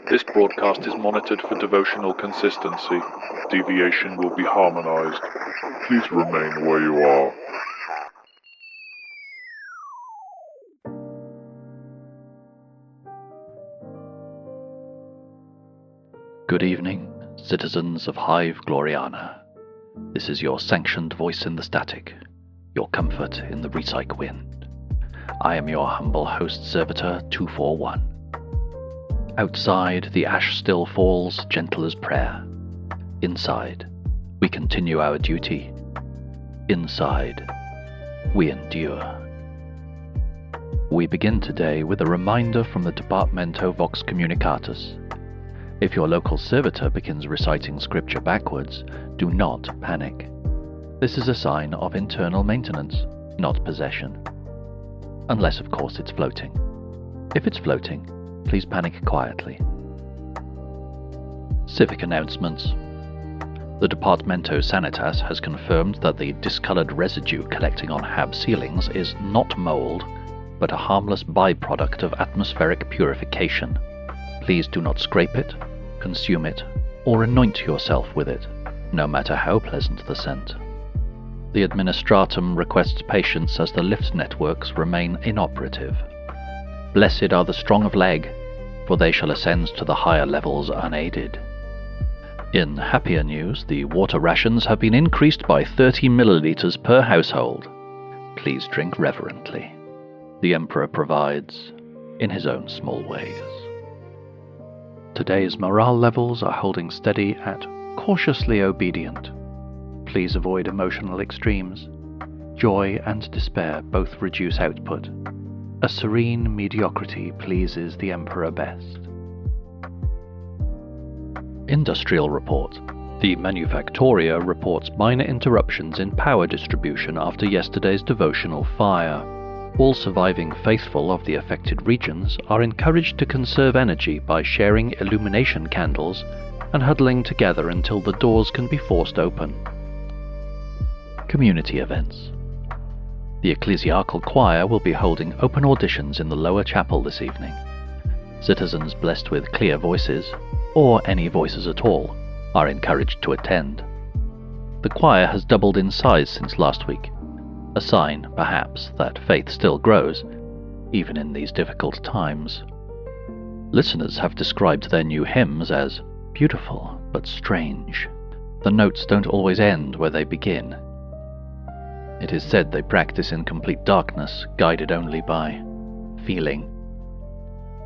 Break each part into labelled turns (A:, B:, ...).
A: This broadcast is monitored for devotional consistency. Deviation will be harmonized. Please remain where you are.
B: Good evening, citizens of Hive Gloriana. This is your sanctioned voice in the static, your comfort in the recyc wind. I am your humble host, Servitor 241. Outside, the ash still falls, gentle as prayer. Inside, we continue our duty. Inside, we endure. We begin today with a reminder from the Departamento Vox Communicatus. If your local servitor begins reciting scripture backwards, do not panic. This is a sign of internal maintenance, not possession. Unless, of course, it's floating. If it's floating, please panic quietly. Civic announcements. The Departamento Sanitas has confirmed that the discolored residue collecting on HAB ceilings is not mold, but a harmless byproduct of atmospheric purification. Please do not scrape it, consume it, or anoint yourself with it, no matter how pleasant the scent. The Administratum requests patience as the lift networks remain inoperative. Blessed are the strong of leg, for they shall ascend to the higher levels unaided. In happier news, the water rations have been increased by 30 milliliters per household. Please drink reverently. The Emperor provides in his own small ways. Today's morale levels are holding steady at cautiously obedient. Please avoid emotional extremes. Joy and despair both reduce output. A serene mediocrity pleases the Emperor best. Industrial report. The Manufactoria reports minor interruptions in power distribution after yesterday's devotional fire. All surviving faithful of the affected regions are encouraged to conserve energy by sharing illumination candles and huddling together until the doors can be forced open. Community events. The Ecclesiarchal Choir will be holding open auditions in the lower chapel this evening. Citizens blessed with clear voices, or any voices at all, are encouraged to attend. The choir has doubled in size since last week, a sign, perhaps, that faith still grows, even in these difficult times. Listeners have described their new hymns as beautiful but strange. The notes don't always end where they begin. It is said they practice in complete darkness, guided only by feeling.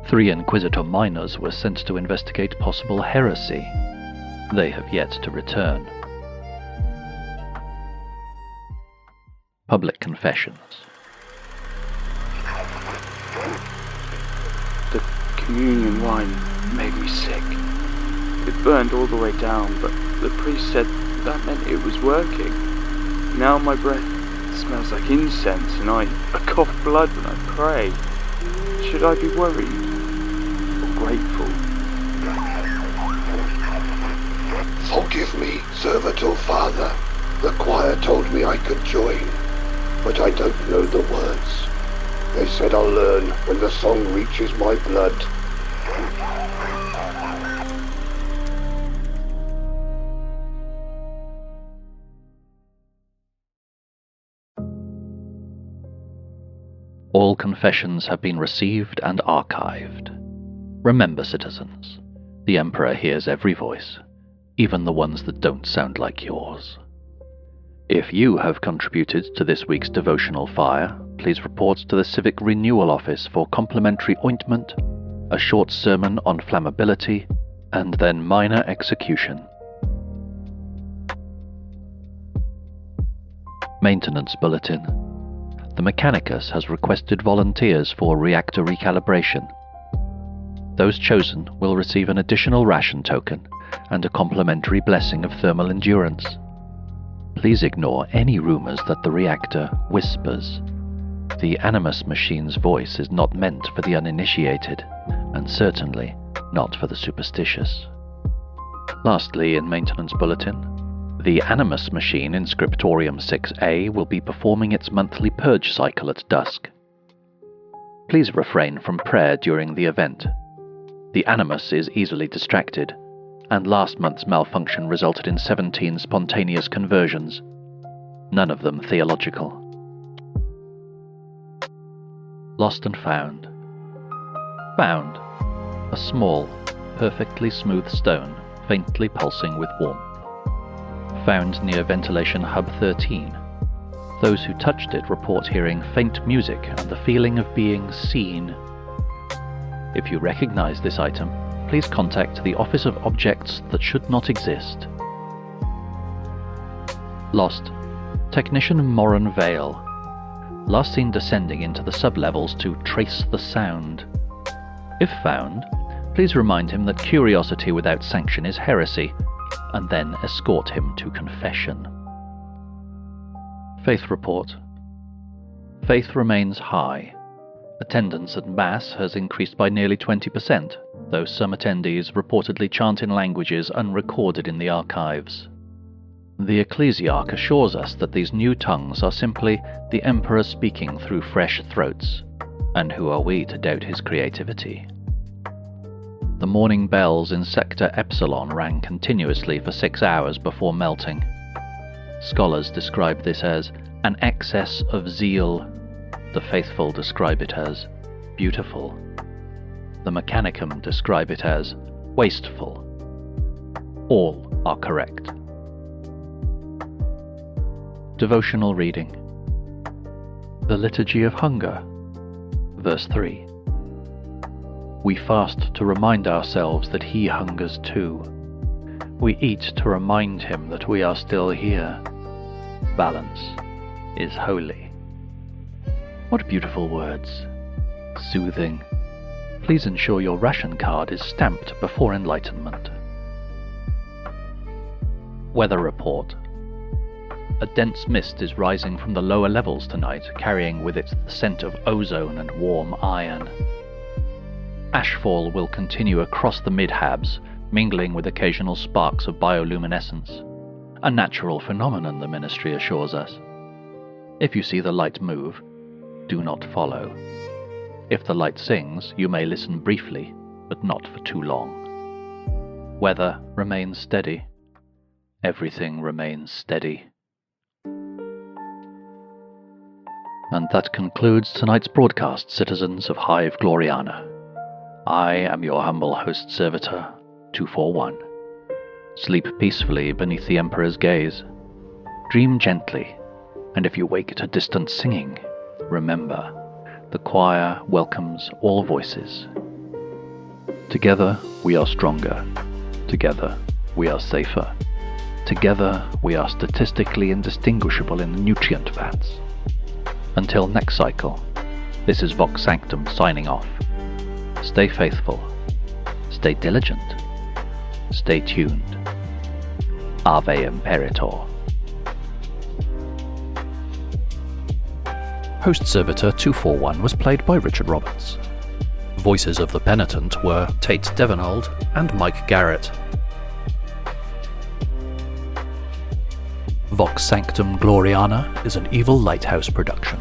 B: 3 Inquisitor minors were sent to investigate possible heresy. They have yet to return. Public confessions.
C: The communion wine made me sick. It burned all the way down, but the priest said that meant it was working. Now my breath smells like incense and I cough blood when I pray. Should I be worried or grateful?
D: Forgive me, Servitor Father. The choir told me I could join, but I don't know the words. They said I'll learn when the song reaches my blood.
B: All confessions have been received and archived. Remember, citizens, the Emperor hears every voice, even the ones that don't sound like yours. If you have contributed to this week's devotional fire, please report to the Civic Renewal Office for complimentary ointment, a short sermon on flammability, and then minor execution. Maintenance Bulletin. The Mechanicus has requested volunteers for reactor recalibration. Those chosen will receive an additional ration token and a complimentary blessing of thermal endurance. Please ignore any rumors that the reactor whispers. The Animus machine's voice is not meant for the uninitiated, and certainly not for the superstitious. Lastly, in Maintenance Bulletin, the Animus machine in Scriptorium 6A will be performing its monthly purge cycle at dusk. Please refrain from prayer during the event. The animus is easily distracted, and last month's malfunction resulted in 17 spontaneous conversions, none of them theological. Lost and found. Found. A small, perfectly smooth stone, faintly pulsing with warmth. Found near ventilation hub 13. Those who touched it report hearing faint music and the feeling of being seen. If you recognize this item, please contact the Office of Objects That Should Not Exist. Lost. Technician Moran Vale. Last seen descending into the sublevels to trace the sound. If found, please remind him that curiosity without sanction is heresy, and then escort him to confession. Faith report. Faith remains high. Attendance at Mass has increased by nearly 20%, though some attendees reportedly chant in languages unrecorded in the archives. The Ecclesiarch assures us that these new tongues are simply the Emperor speaking through fresh throats, and who are we to doubt his creativity? The morning bells in Sector Epsilon rang continuously for 6 hours before melting. Scholars describe this as an excess of zeal. The faithful describe it as beautiful. The Mechanicum describe it as wasteful. All are correct. Devotional reading. The Liturgy of Hunger, verse 3. We fast to remind ourselves that he hungers too. We eat to remind him that we are still here. Balance is holy. What beautiful words. Soothing. Please ensure your ration card is stamped before enlightenment. Weather report. A dense mist is rising from the lower levels tonight, carrying with it the scent of ozone and warm iron. Ashfall will continue across the mid-habs, mingling with occasional sparks of bioluminescence. A natural phenomenon, the ministry assures us. If you see the light move, do not follow. If the light sings, you may listen briefly, but not for too long. Weather remains steady. Everything remains steady. And that concludes tonight's broadcast, citizens of Hive Gloriana. I am your humble host, Servitor 241. Sleep peacefully beneath the Emperor's gaze. Dream gently, and if you wake to distant singing, remember, the choir welcomes all voices. Together we are stronger. Together we are safer. Together we are statistically indistinguishable in the nutrient vats. Until next cycle, this is Vox Sanctum signing off. Stay faithful. Stay diligent. Stay tuned. Ave Imperator. Host Servitor 241 was played by Richard Roberts. Voices of the Penitent were Tate Devonald and Mike Garrett. Vox Sanctum Gloriana is an Evil Lighthouse production.